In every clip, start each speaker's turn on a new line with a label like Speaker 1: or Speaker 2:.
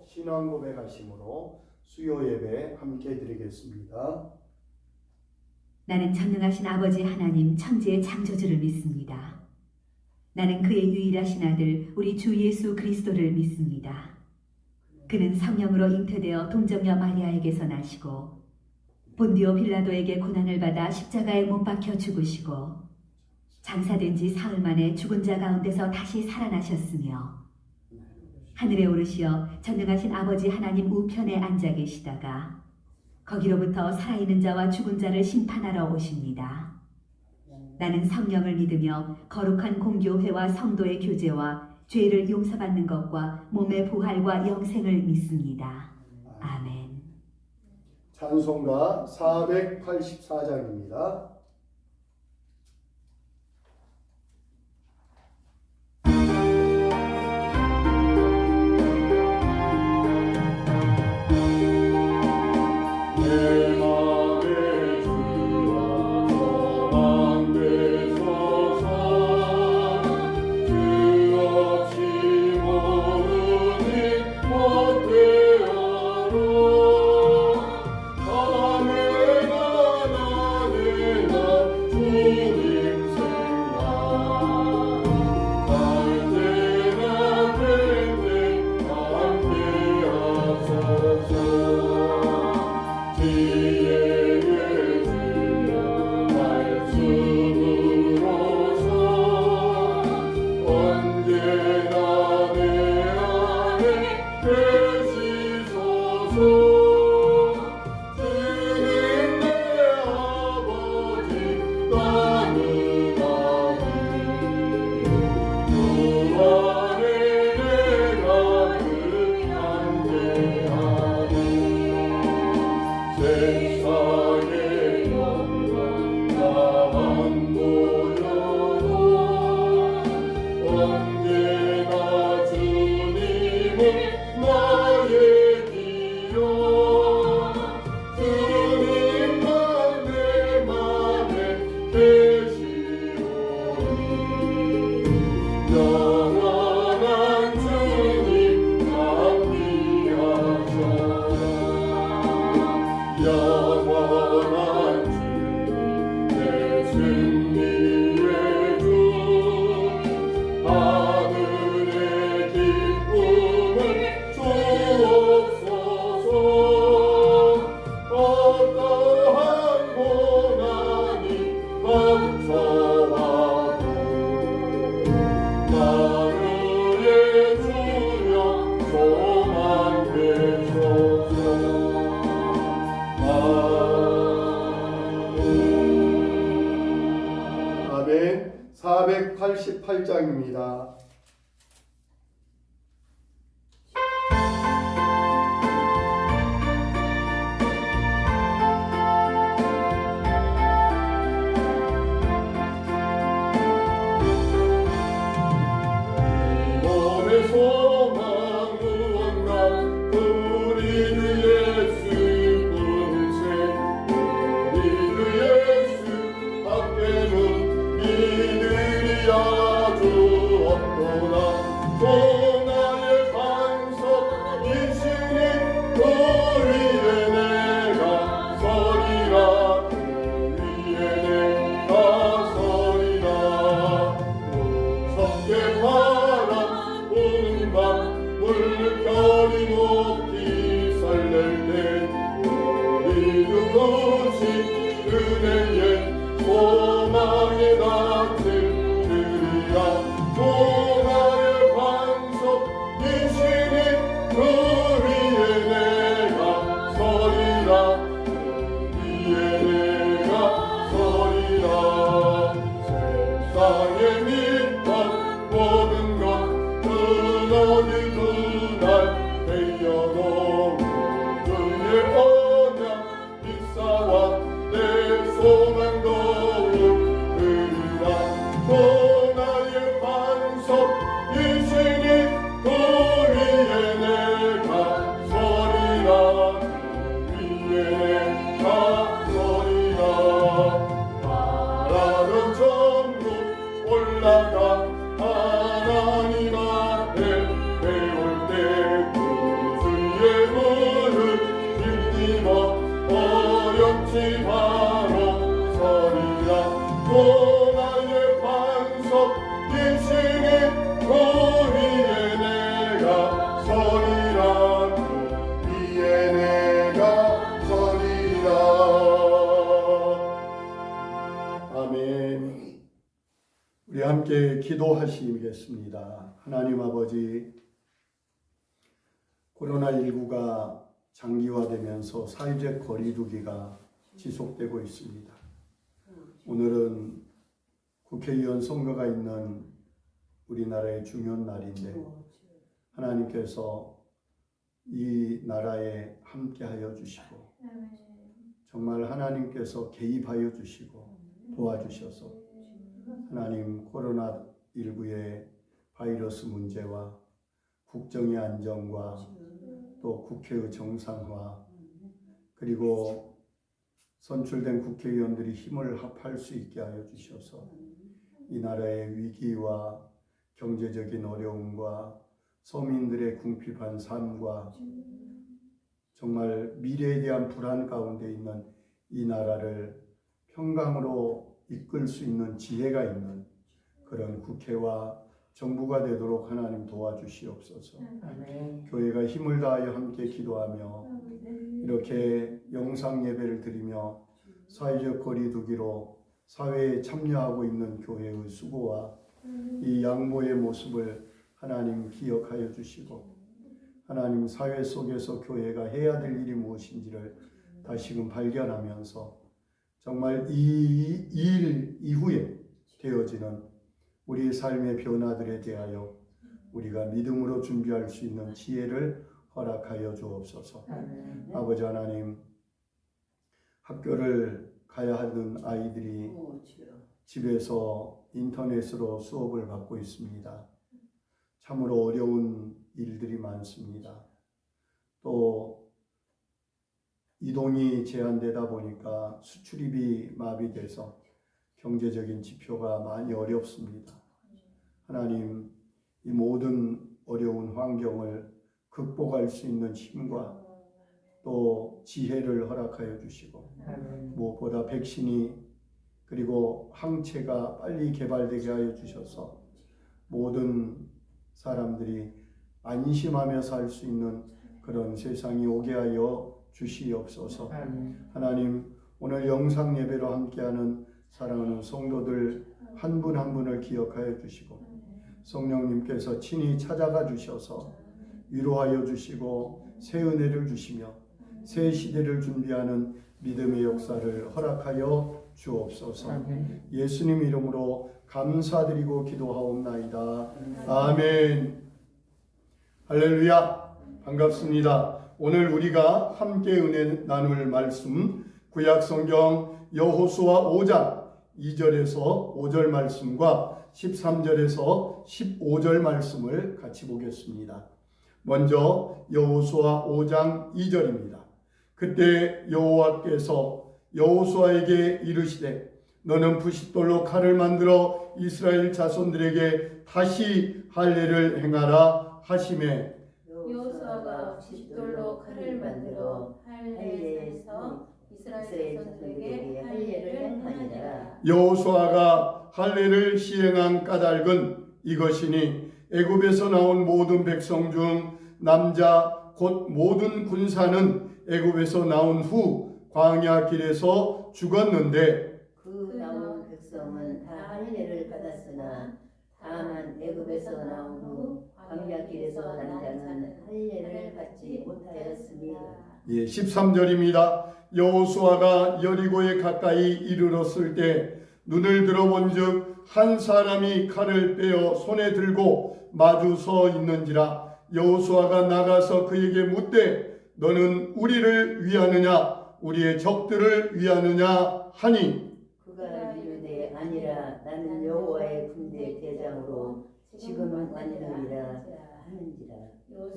Speaker 1: 신앙 고백하심으로 수요 예배 함께 드리겠습니다.
Speaker 2: 나는 전능하신 아버지 하나님 천지의 창조주를 믿습니다. 나는 그의 유일하신 아들 우리 주 예수 그리스도를 믿습니다. 그는 성령으로 잉태되어 동정녀 마리아에게서 나시고 본디오 빌라도에게 고난을 받아 십자가에 못 박혀 죽으시고 장사된 지 사흘 만에 죽은 자 가운데서 다시 살아나셨으며 하늘에 오르시어 전능하신 아버지 하나님 우편에 앉아 계시다가 거기로부터 살아있는 자와 죽은 자를 심판하러 오십니다. 나는 성령을 믿으며 거룩한 공교회와 성도의 교제와 죄를 용서받는 것과 몸의 부활과 영생을 믿습니다. 아멘.
Speaker 1: 찬송가 484장입니다. 아멘. 488장입니다.
Speaker 3: Oh
Speaker 1: 함께 기도하시겠습니다. 하나님 아버지, 코로나19가 장기화되면서 사회적 거리두기가 지속되고 있습니다. 오늘은 국회의원 선거가 있는 우리나라의 중요한 날인데 하나님께서 이 나라에 함께하여 주시고 정말 하나님께서 개입하여 주시고 도와주셔서 하나님 코로나19의 바이러스 문제와 국정의 안정과 또 국회의 정상화 그리고 선출된 국회의원들이 힘을 합할 수 있게 하여 주셔서 이 나라의 위기와 경제적인 어려움과 서민들의 궁핍한 삶과 정말 미래에 대한 불안 가운데 있는 이 나라를 평강으로 이끌 수 있는 지혜가 있는 그런 국회와 정부가 되도록 하나님 도와주시옵소서. 교회가 힘을 다하여 함께 기도하며 이렇게 영상 예배를 드리며 사회적 거리두기로 사회에 참여하고 있는 교회의 수고와 이 양보의 모습을 하나님 기억하여 주시고 하나님 사회 속에서 교회가 해야 될 일이 무엇인지를 다시금 발견하면서 정말 이 일 이후에 되어지는 우리의 삶의 변화들에 대하여 우리가 믿음으로 준비할 수 있는 지혜를 허락하여 주옵소서. 아버지 하나님, 학교를 가야 하는 아이들이 집에서 인터넷으로 수업을 받고 있습니다. 참으로 어려운 일들이 많습니다. 또 이동이 제한되다 보니까 수출입이 마비돼서 경제적인 지표가 많이 어렵습니다. 하나님, 이 모든 어려운 환경을 극복할 수 있는 힘과 또 지혜를 허락하여 주시고 무엇보다 백신이 그리고 항체가 빨리 개발되게 하여 주셔서 모든 사람들이 안심하며 살 수 있는 그런 세상이 오게 하여 주시옵소서. 하나님, 오늘 영상 예배로 함께하는 사랑하는 성도들 한 분 한 분을 기억하여 주시고 성령님께서 친히 찾아가 주셔서 위로하여 주시고 새 은혜를 주시며 새 시대를 준비하는 믿음의 역사를 허락하여 주옵소서. 예수님 이름으로 감사드리고 기도하옵나이다. 아멘. 할렐루야. 반갑습니다. 오늘 우리가 함께 은혜 나눌 말씀 구약성경 여호수아 5장 2절에서 5절 말씀과 13절에서 15절 말씀을 같이 보겠습니다. 먼저 여호수아 5장 2절입니다. 그때 여호와께서 여호수아에게 이르시되 너는 부싯돌로 칼을 만들어 이스라엘 자손들에게 다시 할례를 행하라 하시매
Speaker 3: 여호수아가 부싯돌로 칼을 만들어 할례에서 이스라엘 자손들에게 할례를 행하니라.
Speaker 1: 여호수아가 할례를 시행한 까닭은 이것이니 애굽에서 나온 모든 백성 중 남자 곧 모든 군사는 애굽에서 나온 후 광야 길에서 죽었는데
Speaker 3: 그 나온 백성은 다 할례를 받았으나 다만 애굽에서 나온 후 광야 길에서 난 자는 할례를 받지 못하였습니다.
Speaker 1: 13절입니다. 여호수아가 여리고에 가까이 이르렀을 때 눈을 들어본즉 한 사람이 칼을 빼어 손에 들고 마주 서 있는지라. 여호수아가 나가서 그에게 묻되 너는 우리를 위하느냐 우리의 적들을 위하느냐 하니
Speaker 3: 그가 이르되 아니라 나는 여호와의 군대 대장으로 지금은 아니느니라 하는지라.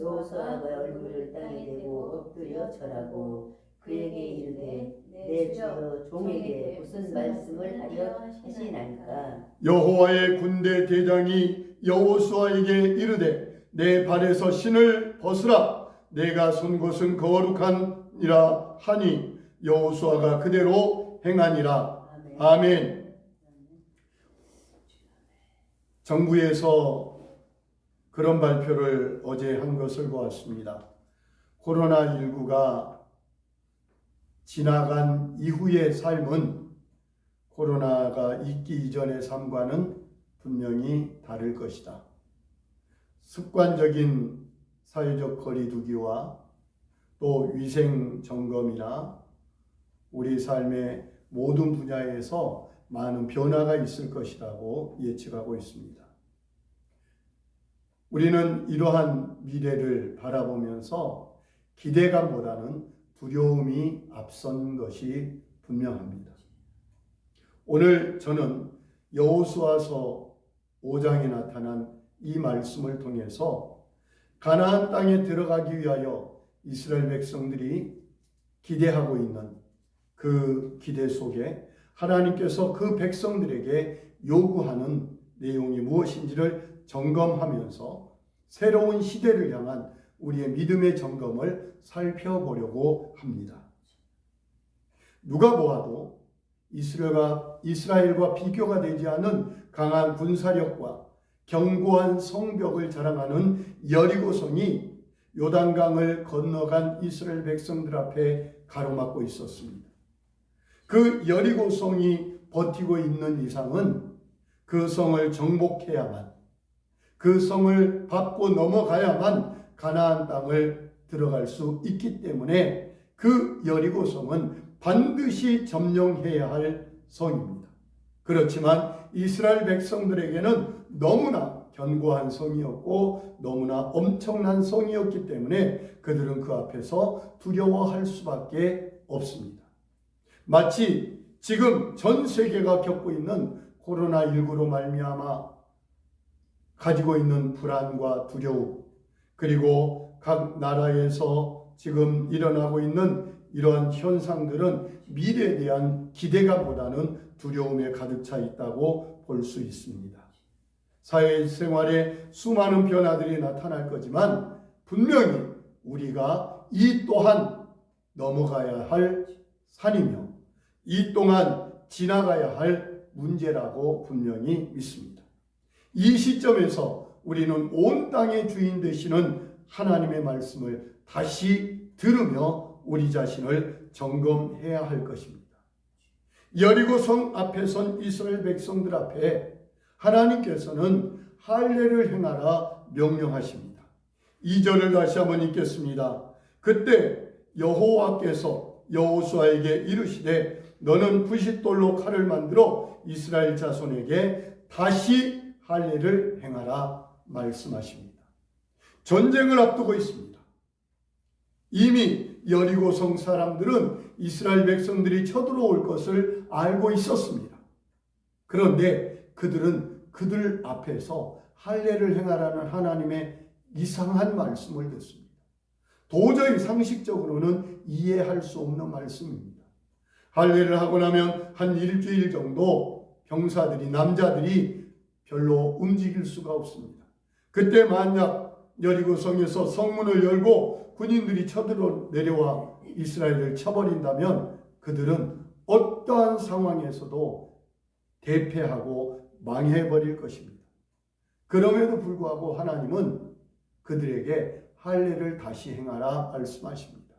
Speaker 3: 여호수아가 얼굴을 땅에 대고 엎드려 절하고 그에게 이르되 내 주여 종에게 무슨 말씀을 하려 하시나이까.
Speaker 1: 여호와의 군대 대장이 여호수아에게 이르되 내 발에서 신을 벗으라 내가 선 곳은 거룩하니라 하니 여호수아가 그대로 행하니라. 아멘. 정부에서 그런 발표를 어제 한 것을 보았습니다. 코로나19가 지나간 이후의 삶은 코로나가 있기 이전의 삶과는 분명히 다를 것이다. 습관적인 사회적 거리두기와 또 위생 점검이나 우리 삶의 모든 분야에서 많은 변화가 있을 것이라고 예측하고 있습니다. 우리는 이러한 미래를 바라보면서 기대감보다는 두려움이 앞선 것이 분명합니다. 오늘 저는 여호수아서 5장에 나타난 이 말씀을 통해서 가나안 땅에 들어가기 위하여 이스라엘 백성들이 기대하고 있는 그 기대 속에 하나님께서 그 백성들에게 요구하는 내용이 무엇인지를 점검하면서 새로운 시대를 향한 우리의 믿음의 점검을 살펴보려고 합니다. 누가 보아도 이스라엘과 비교가 되지 않은 강한 군사력과 견고한 성벽을 자랑하는 여리고성이 요단강을 건너간 이스라엘 백성들 앞에 가로막고 있었습니다. 그 여리고성이 버티고 있는 이상은 그 성을 정복해야만, 그 성을 밟고 넘어가야만 가나안 땅을 들어갈 수 있기 때문에 그 여리고성은 반드시 점령해야 할 성입니다. 그렇지만 이스라엘 백성들에게는 너무나 견고한 성이었고 너무나 엄청난 성이었기 때문에 그들은 그 앞에서 두려워할 수밖에 없습니다. 마치 지금 전 세계가 겪고 있는 코로나19로 말미암아 가지고 있는 불안과 두려움, 그리고 각 나라에서 지금 일어나고 있는 이러한 현상들은 미래에 대한 기대감보다는 두려움에 가득 차 있다고 볼 수 있습니다. 사회생활에 수많은 변화들이 나타날 거지만 분명히 우리가 이 또한 넘어가야 할 산이며 이 또한 지나가야 할 문제라고 분명히 믿습니다. 이 시점에서 우리는 온 땅의 주인 되시는 하나님의 말씀을 다시 들으며 우리 자신을 점검해야 할 것입니다. 여리고성 앞에 선 이스라엘 백성들 앞에 하나님께서는 할례를 행하라 명령하십니다. 2절을 다시 한번 읽겠습니다. 그때 여호와께서 여호수아에게 이르시되 너는 부싯돌로 칼을 만들어 이스라엘 자손에게 다시 할례를 행하라 말씀하십니다. 전쟁을 앞두고 있습니다. 이미 여리고성 사람들은 이스라엘 백성들이 쳐들어올 것을 알고 있었습니다. 그런데 그들은 그들 앞에서 할례를 행하라는 하나님의 이상한 말씀을 듣습니다. 도저히 상식적으로는 이해할 수 없는 말씀입니다. 할례를 하고 나면 한 일주일 정도 병사들이, 남자들이 별로 움직일 수가 없습니다. 그때 만약 여리고성에서 성문을 열고 군인들이 쳐들어 내려와 이스라엘을 쳐버린다면 그들은 어떠한 상황에서도 대패하고 망해버릴 것입니다. 그럼에도 불구하고 하나님은 그들에게 할례를 다시 행하라 말씀하십니다.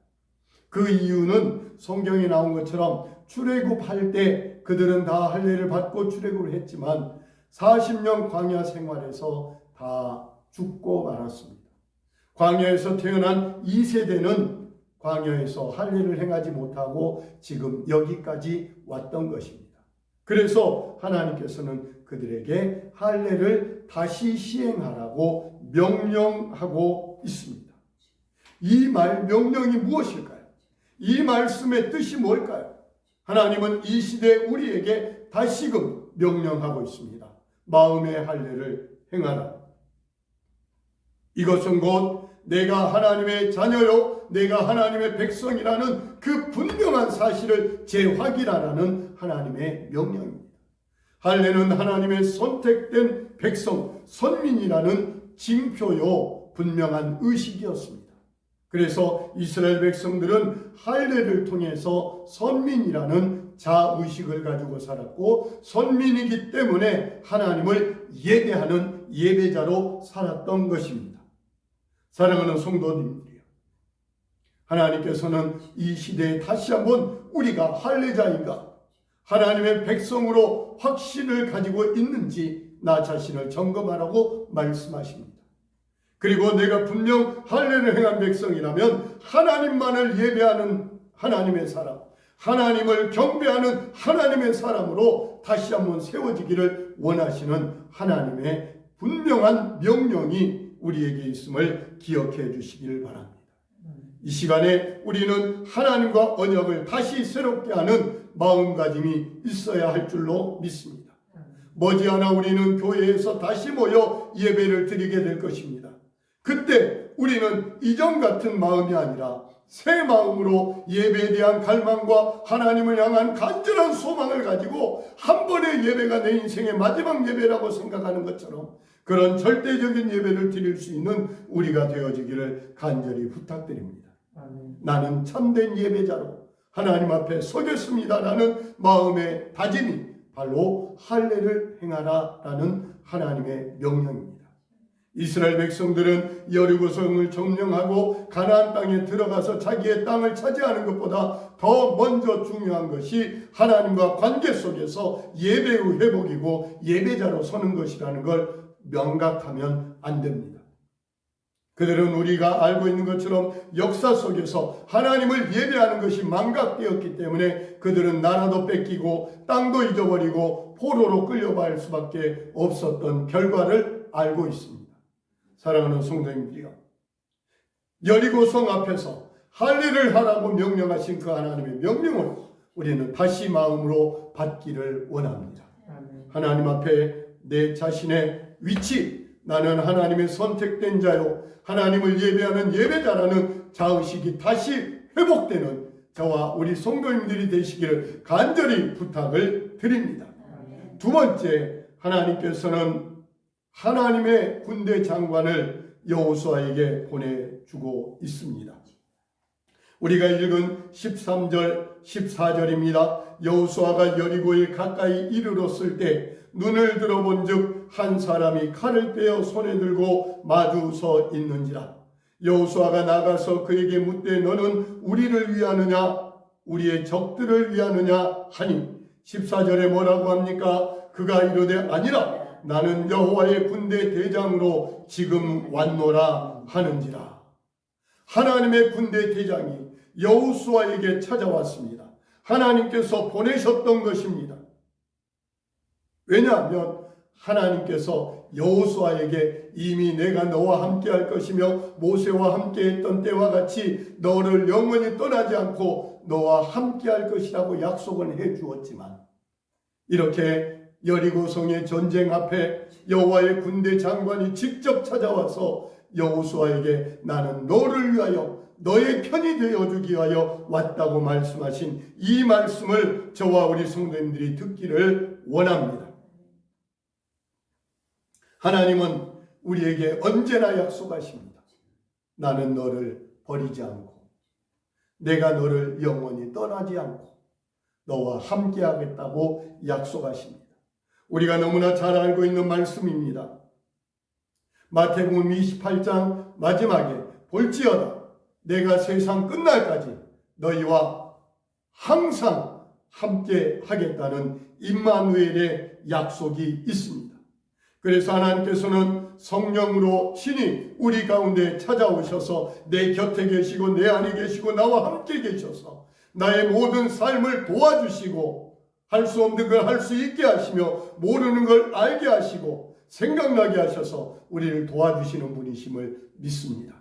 Speaker 1: 그 이유는 성경에 나온 것처럼 출애굽할 때 그들은 다 할례를 받고 출애굽을 했지만 40년 광야 생활에서 다 죽고 말았습니다. 광야에서 태어난 2세대는 광야에서 할례를 행하지 못하고 지금 여기까지 왔던 것입니다. 그래서 하나님께서는 그들에게 할례를 다시 시행하라고 명령하고 있습니다. 이 명령이 무엇일까요? 이 말씀의 뜻이 뭘까요? 하나님은 이 시대에 우리에게 다시금 명령하고 있습니다. 마음의 할례를 행하라. 이것은 곧 내가 하나님의 자녀요 내가 하나님의 백성이라는 그 분명한 사실을 재확인하라는 하나님의 명령입니다. 할례는 하나님의 선택된 백성, 선민이라는 징표요 분명한 의식이었습니다. 그래서 이스라엘 백성들은 할례를 통해서 선민이라는 자의식을 가지고 살았고 선민이기 때문에 하나님을 예배하는 예배자로 살았던 것입니다. 사랑하는 성도님들이요, 하나님께서는 이 시대에 다시 한번 우리가 할례자인가 하나님의 백성으로 확신을 가지고 있는지 나 자신을 점검하라고 말씀하십니다. 그리고 내가 분명 할례를 행한 백성이라면 하나님만을 예배하는 하나님의 사람, 하나님을 경배하는 하나님의 사람으로 다시 한번 세워지기를 원하시는 하나님의 분명한 명령이 우리에게 있음을 기억해 주시길 바랍니다. 이 시간에 우리는 하나님과 언약을 다시 새롭게 하는 마음가짐이 있어야 할 줄로 믿습니다. 머지않아 우리는 교회에서 다시 모여 예배를 드리게 될 것입니다. 그때 우리는 이전 같은 마음이 아니라 새 마음으로 예배에 대한 갈망과 하나님을 향한 간절한 소망을 가지고 한 번의 예배가 내 인생의 마지막 예배라고 생각하는 것처럼 그런 절대적인 예배를 드릴 수 있는 우리가 되어지기를 간절히 부탁드립니다. 나는 참된 예배자로 하나님 앞에 서겠습니다라는 마음의 다짐이 바로 할례를 행하라라는 하나님의 명령입니다. 이스라엘 백성들은 여리고성을 점령하고 가나안 땅에 들어가서 자기의 땅을 차지하는 것보다 더 먼저 중요한 것이 하나님과 관계 속에서 예배의 회복이고 예배자로 서는 것이라는 걸 명각하면 안 됩니다. 그들은 우리가 알고 있는 것처럼 역사 속에서 하나님을 예배하는 것이 망각되었기 때문에 그들은 나라도 뺏기고 땅도 잊어버리고 포로로 끌려갈 수밖에 없었던 결과를 알고 있습니다. 사랑하는 성도님들이요, 여리고성 앞에서 할례를 하라고 명령하신 그 하나님의 명령을 우리는 다시 마음으로 받기를 원합니다. 하나님 앞에 내 자신의 위치, 나는 하나님의 선택된 자요 하나님을 예배하는 예배자라는 자의식이 다시 회복되는 저와 우리 성도님들이 되시기를 간절히 부탁을 드립니다. 두 번째, 하나님께서는 하나님의 군대 장관을 여호수아에게 보내주고 있습니다. 우리가 읽은 13절, 14절입니다. 여호수아가 여리고에 가까이 이르렀을 때 눈을 들어본 즉 한 사람이 칼을 빼어 손에 들고 마주 서 있는지라. 여호수아가 나가서 그에게 묻되 너는 우리를 위하느냐 우리의 적들을 위하느냐 하니 14절에 뭐라고 합니까? 그가 이르되 아니라 나는 여호와의 군대 대장으로 지금 왔노라 하는지라. 하나님의 군대 대장이 여호수아에게 찾아왔습니다. 하나님께서 보내셨던 것입니다. 왜냐하면 하나님께서 여호수아에게 이미 내가 너와 함께 할 것이며 모세와 함께 했던 때와 같이 너를 영원히 떠나지 않고 너와 함께 할 것이라고 약속을 해 주었지만 이렇게 여리고성의 전쟁 앞에 여호와의 군대 장관이 직접 찾아와서 여호수아에게 나는 너를 위하여 너의 편이 되어주기 위하여 왔다고 말씀하신 이 말씀을 저와 우리 성도님들이 듣기를 원합니다. 하나님은 우리에게 언제나 약속하십니다. 나는 너를 버리지 않고 내가 너를 영원히 떠나지 않고 너와 함께 하겠다고 약속하십니다. 우리가 너무나 잘 알고 있는 말씀입니다. 마태복음 28장 마지막에 볼지어다 내가 세상 끝날까지 너희와 항상 함께 하겠다는 임마누엘의 약속이 있습니다. 그래서 하나님께서는 성령으로 친히 우리 가운데 찾아오셔서 내 곁에 계시고 내 안에 계시고 나와 함께 계셔서 나의 모든 삶을 도와주시고 할 수 없는 걸 할 수 있게 하시며 모르는 걸 알게 하시고 생각나게 하셔서 우리를 도와주시는 분이심을 믿습니다.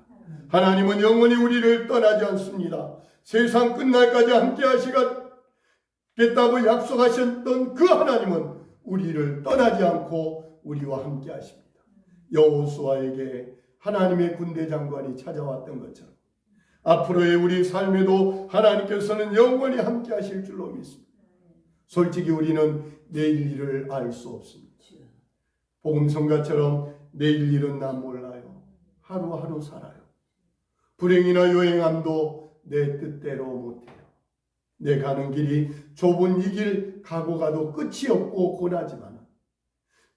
Speaker 1: 하나님은 영원히 우리를 떠나지 않습니다. 세상 끝날까지 함께 하시겠다고 약속하셨던 그 하나님은 우리를 떠나지 않고 우리와 함께 하십니다. 여호수아에게 하나님의 군대 장관이 찾아왔던 것처럼 앞으로의 우리 삶에도 하나님께서는 영원히 함께 하실 줄로 믿습니다. 솔직히 우리는 내일 일을 알 수 없습니다. 복음성가처럼 내일 일은 난 몰라요. 하루하루 살아요. 불행이나 요행함도 내 뜻대로 못해요. 내 가는 길이 좁은 이 길 가고 가도 끝이 없고 고나지만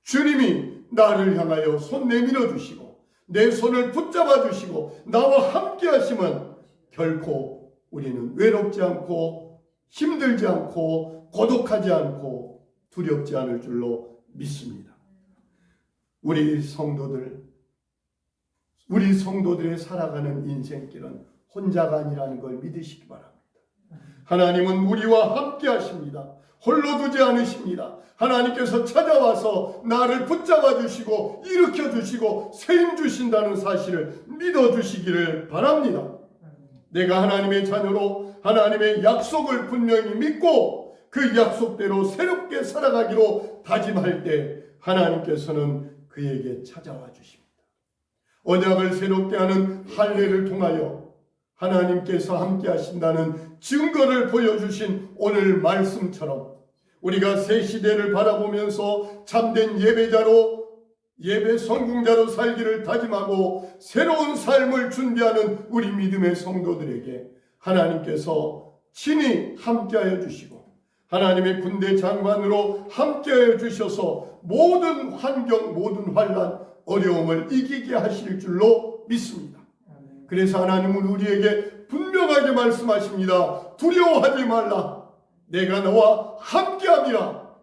Speaker 1: 주님이 나를 향하여 손 내밀어 주시고 내 손을 붙잡아 주시고 나와 함께 하시면 결코 우리는 외롭지 않고 힘들지 않고 고독하지 않고 두렵지 않을 줄로 믿습니다. 우리 성도들의 살아가는 인생길은 혼자가 아니라는 걸 믿으시기 바랍니다. 하나님은 우리와 함께 하십니다. 홀로 두지 않으십니다. 하나님께서 찾아와서 나를 붙잡아 주시고 일으켜 주시고 세임 주신다는 사실을 믿어 주시기를 바랍니다. 내가 하나님의 자녀로 하나님의 약속을 분명히 믿고 그 약속대로 새롭게 살아가기로 다짐할 때 하나님께서는 그에게 찾아와 주십니다. 언약을 새롭게 하는 할례를 통하여 하나님께서 함께 하신다는 증거를 보여주신 오늘 말씀처럼 우리가 새 시대를 바라보면서 참된 예배자로 예배 성공자로 살기를 다짐하고 새로운 삶을 준비하는 우리 믿음의 성도들에게 하나님께서 친히 함께하여 주시고 하나님의 군대 장관으로 함께하여 주셔서 모든 환경, 모든 환난, 어려움을 이기게 하실 줄로 믿습니다. 그래서 하나님은 우리에게 분명하게 말씀하십니다. 두려워하지 말라. 내가 너와 함께함이라.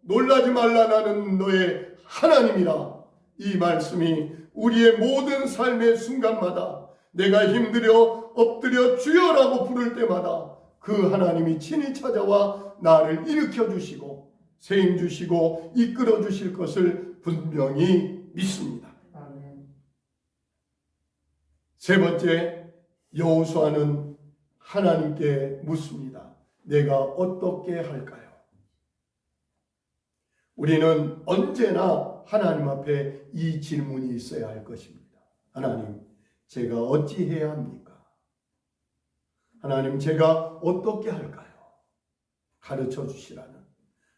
Speaker 1: 놀라지 말라. 나는 너의 하나님이라. 이 말씀이 우리의 모든 삶의 순간마다 내가 힘들어 엎드려 주여라고 부를 때마다 그 하나님이 친히 찾아와 나를 일으켜 주시고 세임 주시고 이끌어 주실 것을 분명히 믿습니다. 세 번째, 여호수아는 하나님께 묻습니다. 내가 어떻게 할까요? 우리는 언제나 하나님 앞에 이 질문이 있어야 할 것입니다. 하나님, 제가 어찌해야 합니까? 하나님, 제가 어떻게 할까요? 가르쳐 주시라는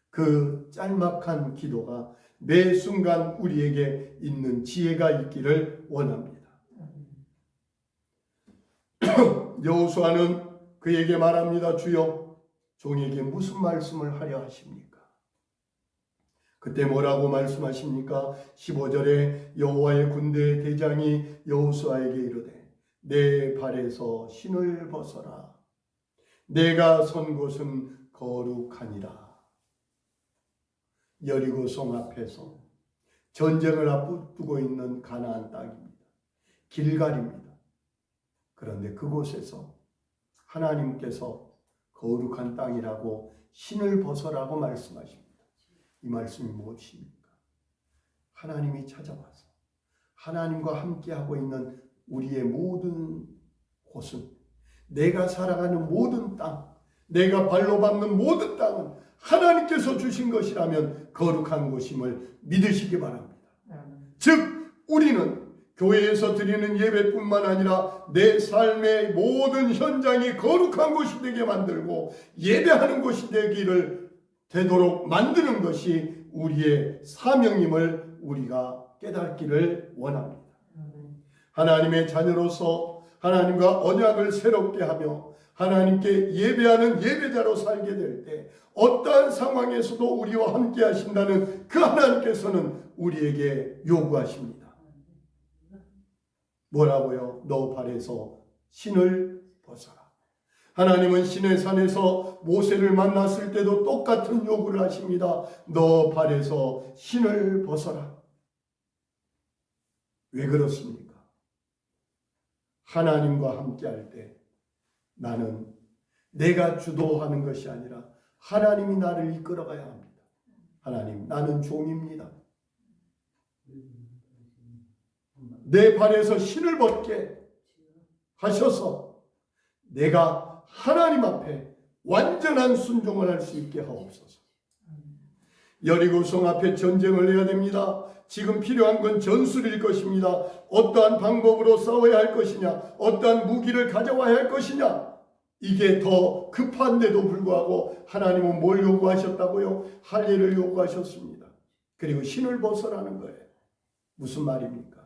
Speaker 1: 그 짤막한 기도가 매 순간 우리에게 있는 지혜가 있기를 원합니다. 여호수아는 그에게 말합니다. 주여, 종에게 무슨 말씀을 하려 하십니까? 그때 뭐라고 말씀하십니까? 15절에 여호와의 군대의 대장이 여호수아에게 이르되 내 발에서 신을 벗어라. 내가 선 곳은 거룩하니라. 여리고성 앞에서 전쟁을 앞두고 있는 가나안 땅입니다. 길갈입니다. 그런데 그곳에서 하나님께서 거룩한 땅이라고 신을 벗어라고 말씀하십니다. 이 말씀이 무엇입니까? 하나님이 찾아와서 하나님과 함께하고 있는 우리의 모든 곳은, 내가 살아가는 모든 땅, 내가 발로 밟는 모든 땅은 하나님께서 주신 것이라면 거룩한 곳임을 믿으시기 바랍니다. 즉 우리는 교회에서 드리는 예배뿐만 아니라 내 삶의 모든 현장이 거룩한 곳이 되게 만들고 예배하는 곳이 되도록 만드는 것이 우리의 사명임을 우리가 깨닫기를 원합니다. 하나님의 자녀로서 하나님과 언약을 새롭게 하며 하나님께 예배하는 예배자로 살게 될 때 어떠한 상황에서도 우리와 함께 하신다는 그 하나님께서는 우리에게 요구하십니다. 뭐라고요? 너 발에서 신을 벗어라. 하나님은 시내산에서 모세를 만났을 때도 똑같은 요구를 하십니다. 너 발에서 신을 벗어라. 왜 그렇습니까? 하나님과 함께할 때 나는 내가 주도하는 것이 아니라 하나님이 나를 이끌어가야 합니다. 하나님, 나는 종입니다. 내 발에서 신을 벗게 하셔서 내가 하나님 앞에 완전한 순종을 할 수 있게 하옵소서. 여리고성 앞에 전쟁을 해야 됩니다. 지금 필요한 건 전술일 것입니다. 어떠한 방법으로 싸워야 할 것이냐, 어떠한 무기를 가져와야 할 것이냐, 이게 더 급한데도 불구하고 하나님은 뭘 요구하셨다고요? 할례를 요구하셨습니다. 그리고 신을 벗어라는 거예요. 무슨 말입니까?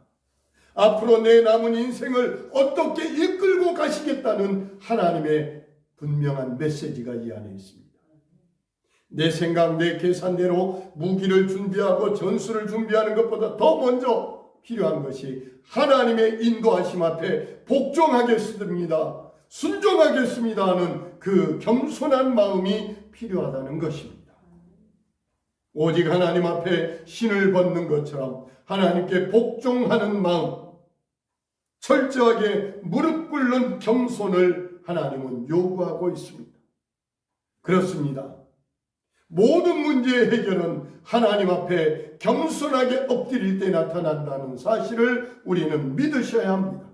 Speaker 1: 앞으로 내 남은 인생을 어떻게 이끌고 가시겠다는 하나님의 분명한 메시지가 이 안에 있습니다. 내 생각, 내 계산대로 무기를 준비하고 전술을 준비하는 것보다 더 먼저 필요한 것이 하나님의 인도하심 앞에 복종하겠습니다, 순종하겠습니다 하는 그 겸손한 마음이 필요하다는 것입니다. 오직 하나님 앞에 신을 벗는 것처럼 하나님께 복종하는 마음, 철저하게 무릎 꿇는 겸손을 하나님은 요구하고 있습니다. 그렇습니다. 모든 문제의 해결은 하나님 앞에 겸손하게 엎드릴 때 나타난다는 사실을 우리는 믿으셔야 합니다.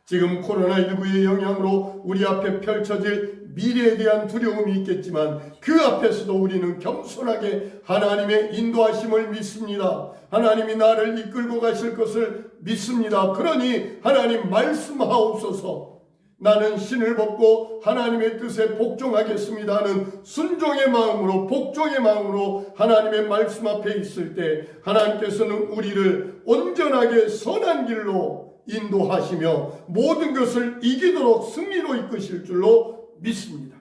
Speaker 1: 지금 코로나19의 영향으로 우리 앞에 펼쳐질 미래에 대한 두려움이 있겠지만 그 앞에서도 우리는 겸손하게 하나님의 인도하심을 믿습니다. 하나님이 나를 이끌고 가실 것을 믿습니다. 그러니 하나님 말씀하옵소서. 나는 신을 벗고 하나님의 뜻에 복종하겠습니다 하는 순종의 마음으로, 복종의 마음으로 하나님의 말씀 앞에 있을 때 하나님께서는 우리를 온전하게 선한 길로 인도하시며 모든 것을 이기도록 승리로 이끄실 줄로 믿습니다.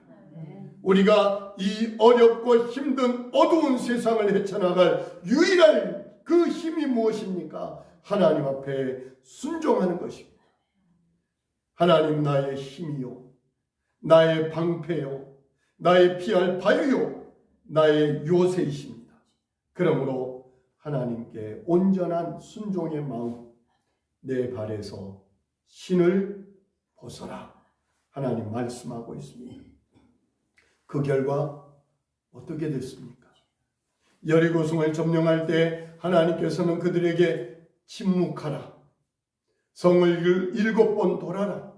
Speaker 1: 우리가 이 어렵고 힘든 어두운 세상을 헤쳐나갈 유일한 그 힘이 무엇입니까? 하나님 앞에 순종하는 것입니다. 하나님 나의 힘이요, 나의 방패요, 나의 피할 바위요, 나의 요새이십니다. 그러므로 하나님께 온전한 순종의 마음, 내 발에서 신을 벗어라. 하나님 말씀하고 있습니다. 그 결과 어떻게 됐습니까? 여리고성을 점령할 때 하나님께서는 그들에게 침묵하라, 성을 7번 돌아라,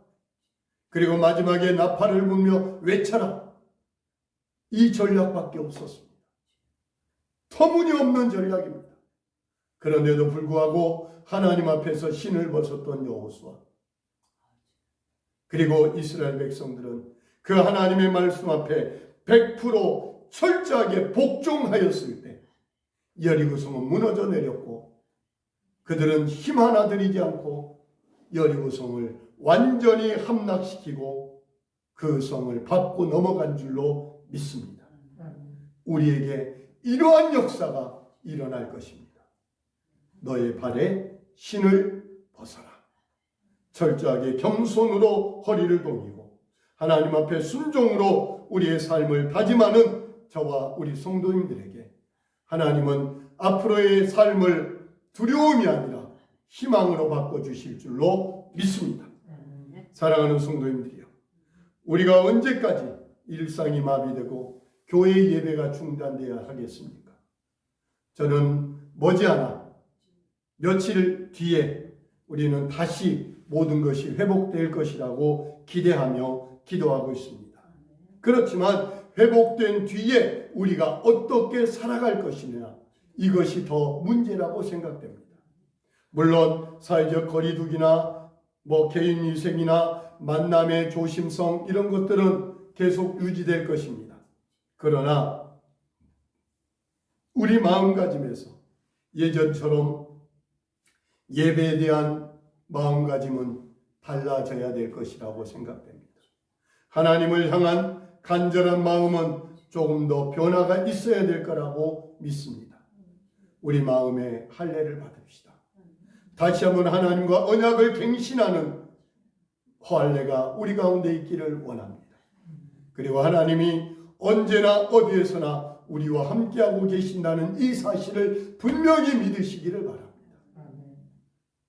Speaker 1: 그리고 마지막에 나팔을 불며 외쳐라. 이 전략밖에 없었습니다. 터무니없는 전략입니다. 그런데도 불구하고 하나님 앞에서 신을 벗었던 여호수아, 그리고 이스라엘 백성들은 그 하나님의 말씀 앞에 100% 철저하게 복종하였을 때 여리고성은 무너져 내렸고 그들은 힘 하나 들이지 않고 여리고성을 완전히 함락시키고 그 성을 밟고 넘어간 줄로 믿습니다. 우리에게 이러한 역사가 일어날 것입니다. 너의 발에 신을 벗어라. 철저하게 겸손으로 허리를 동이고 하나님 앞에 순종으로 우리의 삶을 다짐하는 저와 우리 성도님들에게 하나님은 앞으로의 삶을 두려움이 아니라 희망으로 바꿔주실 줄로 믿습니다. 사랑하는 성도님들이요, 우리가 언제까지 일상이 마비되고 교회 예배가 중단되어야 하겠습니까? 저는 머지않아 며칠 뒤에 우리는 다시 모든 것이 회복될 것이라고 기대하며 기도하고 있습니다. 그렇지만 회복된 뒤에 우리가 어떻게 살아갈 것이냐, 이것이 더 문제라고 생각됩니다. 물론 사회적 거리두기나 개인 위생이나 만남의 조심성 이런 것들은 계속 유지될 것입니다. 그러나 우리 마음가짐에서 예전처럼 예배에 대한 마음가짐은 달라져야 될 것이라고 생각됩니다. 하나님을 향한 간절한 마음은 조금 더 변화가 있어야 될 거라고 믿습니다. 우리 마음에 할례를 받읍시다. 다시 한번 하나님과 언약을 갱신하는 할례가 우리 가운데 있기를 원합니다. 그리고 하나님이 언제나 어디에서나 우리와 함께하고 계신다는 이 사실을 분명히 믿으시기를 바랍니다.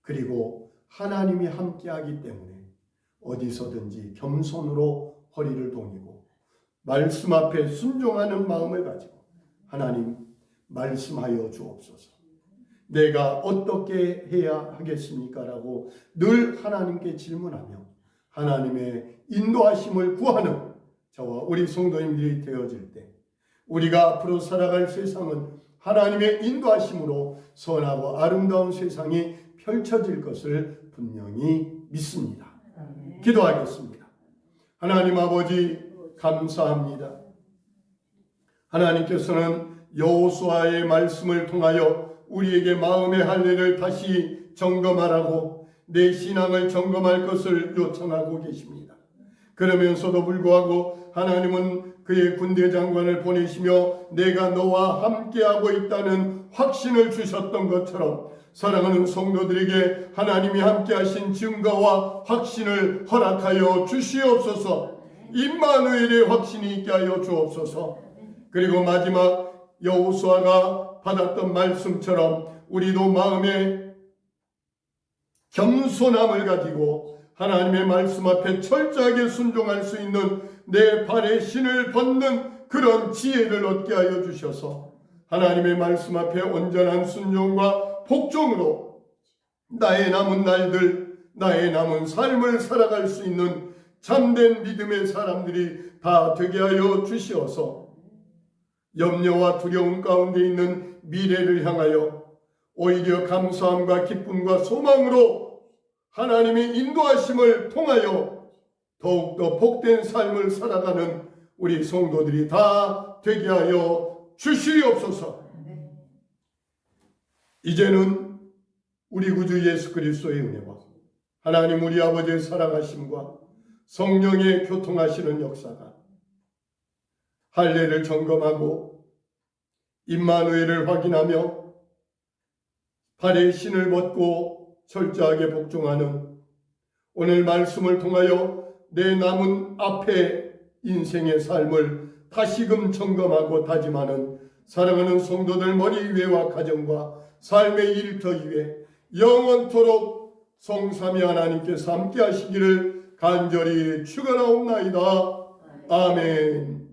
Speaker 1: 그리고 하나님이 함께하기 때문에 어디서든지 겸손으로 허리를 동이고 말씀 앞에 순종하는 마음을 가지고 하나님 말씀하여 주옵소서. 내가 어떻게 해야 하겠습니까? 라고 늘 하나님께 질문하며 하나님의 인도하심을 구하는 저와 우리 성도님들이 되어질 때 우리가 앞으로 살아갈 세상은 하나님의 인도하심으로 선하고 아름다운 세상이 펼쳐질 것을 분명히 믿습니다. 기도하겠습니다. 하나님 아버지 감사합니다. 하나님께서는 여호수아의 말씀을 통하여 우리에게 마음의 할례를 다시 점검하라고 내 신앙을 점검할 것을 요청하고 계십니다. 그러면서도 불구하고 하나님은 그의 군대 장관을 보내시며 내가 너와 함께하고 있다는 확신을 주셨던 것처럼 사랑하는 성도들에게 하나님이 함께하신 증거와 확신을 허락하여 주시옵소서. 임마누엘의 확신이 있게 하여 주옵소서. 그리고 마지막 여호수아가 받았던 말씀처럼 우리도 마음에 겸손함을 가지고 하나님의 말씀 앞에 철저하게 순종할 수 있는 내 발에 신을 벗는 그런 지혜를 얻게 하여 주셔서 하나님의 말씀 앞에 온전한 순종과 복종으로 나의 남은 날들, 나의 남은 삶을 살아갈 수 있는 참된 믿음의 사람들이 다 되게 하여 주시어서 염려와 두려움 가운데 있는 미래를 향하여 오히려 감사함과 기쁨과 소망으로 하나님의 인도하심을 통하여 더욱더 복된 삶을 살아가는 우리 성도들이 다 되게 하여 주시옵소서. 이제는 우리 구주 예수 그리스도의 은혜와 하나님 우리 아버지의 사랑하심과 성령의 교통하시는 역사가 할례를 점검하고 임마누엘을 확인하며 발에 신을 벗고 철저하게 복종하는 오늘 말씀을 통하여 내 남은 앞에 인생의 삶을 다시금 점검하고 다짐하는 사랑하는 성도들 머리 위에와 가정과 삶의 일터 위에 영원토록 성삼위 하나님께서 함께 하시기를 간절히 축원하옵나이다. 아멘.